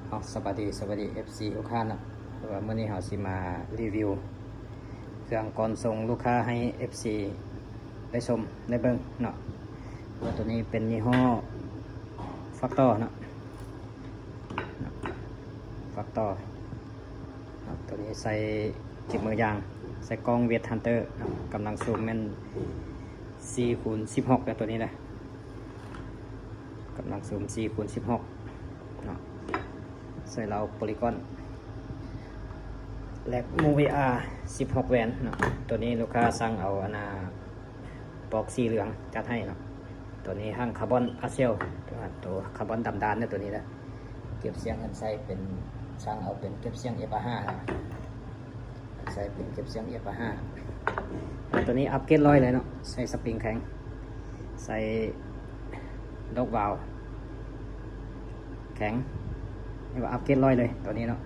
สวัสดี FC ลูกค้าเนาะเพราะว่าเมื่อนี้เราสิมารีวิวเครื่องก่อนส่งลูกค้าให้ FC ได้ชมได้เบิ่งเนาะว่าตัวนี้เป็นยี่ห้อฟักตอเนาะฟักตอตัวนี้ใส่จิบมือยางใส่กล้องเวทฮันเตอร์กำลังซูมแม่น4x16ตัวนี้นะกำลังซูม4x16เนาะใส่เราโพลีกอนแลกมูวีอาร์16แวนเนาะตัวนี้ลูกค้าสั่งเอาปอกสีเหลืองจัดให้เนาะตัวนี้ห้างคาร์บอนพาสเซลตัวคาร์บอนดำดานเนี่ยตัวนี้นะเก็บเสียงกันใส่เป็นสั่งเอาเป็นเก็บเสียง F5 ใส่เป็นเก็บเสียง F5 ตัวนี้อัพเกรด100เลยเนาะใส่สปริงแข็งใส่ดอกวาล์วแข็งนี่ว่าอัพเกรด100เลยตัวนี้เนาะ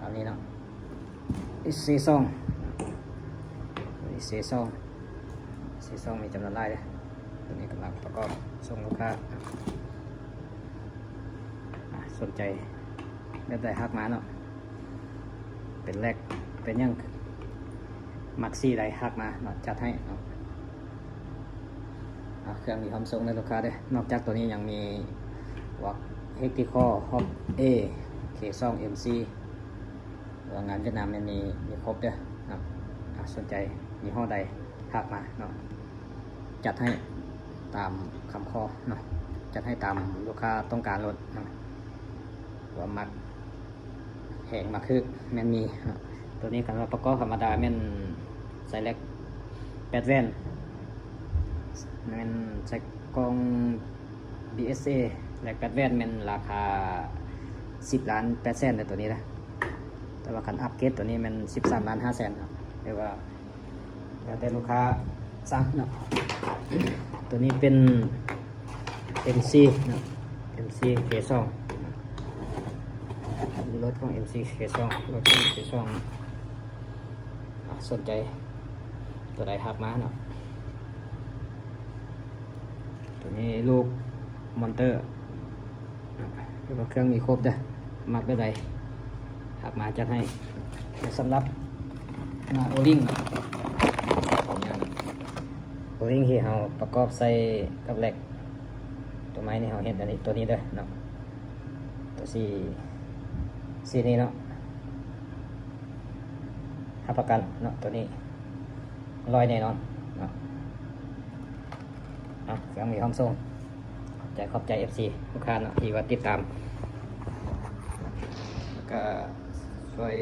อันนี้เนาะเซซองมีจำนวนไล่เลยตัวนี้กำลังประกอบส่งลูกค้าสนใจแบบใดฮักมาเนาะเป็นแรกเป็นยังมักซี่ใดฮักมาเนาะจัดให้เนาะเครื่องมีความทรงในลูกค้าด้วยนอกจากตัวนี้ยังมีวักเฮกติคอฮอปเอเคซองMCงานเวียดนามมีครบเด้อนะสนใจมีห้อใดทักมาเนาะจัดให้ตามคำข้อเนาะจัดให้ตามลูกค้าต้องการรถเนาะว่ามักแห้งมักคือแม่นมีตัวนี้กันว่าประกอบธรรมดาแม่นใส่เล็ก8แว่นแม่นใส่กล้อง BSA แล็ก8แว่นแม่นราคา10,800,000เลยตัวนี้นะแต่ว่าคันอัพเกรดตัวนี้มัน13,500,000ครับเรียกว่าแล้วแต่ลูกค้าสั่งเนาะตัวนี้เป็น MC เนาะ MC K2 รถของ MC K2 รถของ K2 สนใจตัวใดทักมาเนาะตัวนี้ลูกมอนเตอร์เรียกว่าเครื่องมีครบเด้อมักได้ใดหักมาจัดให้สำหรับโอลิงที่เราประกอบใส่กับเหล็กตัวไม้นี่เราเห็นอันนี้ตัวนี้เด้อเนาะตัวสีนี้เนาะรับประกันเนาะตัวนี้100แน่นอนเนาะเครื่องมีความทรงขอบใจ FC ลูกค้าเนาะที่ว่าติดตามก็ช่วย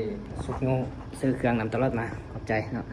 สุกงูซื้อเครื่องนำตลอดมาขอบใจเนาะ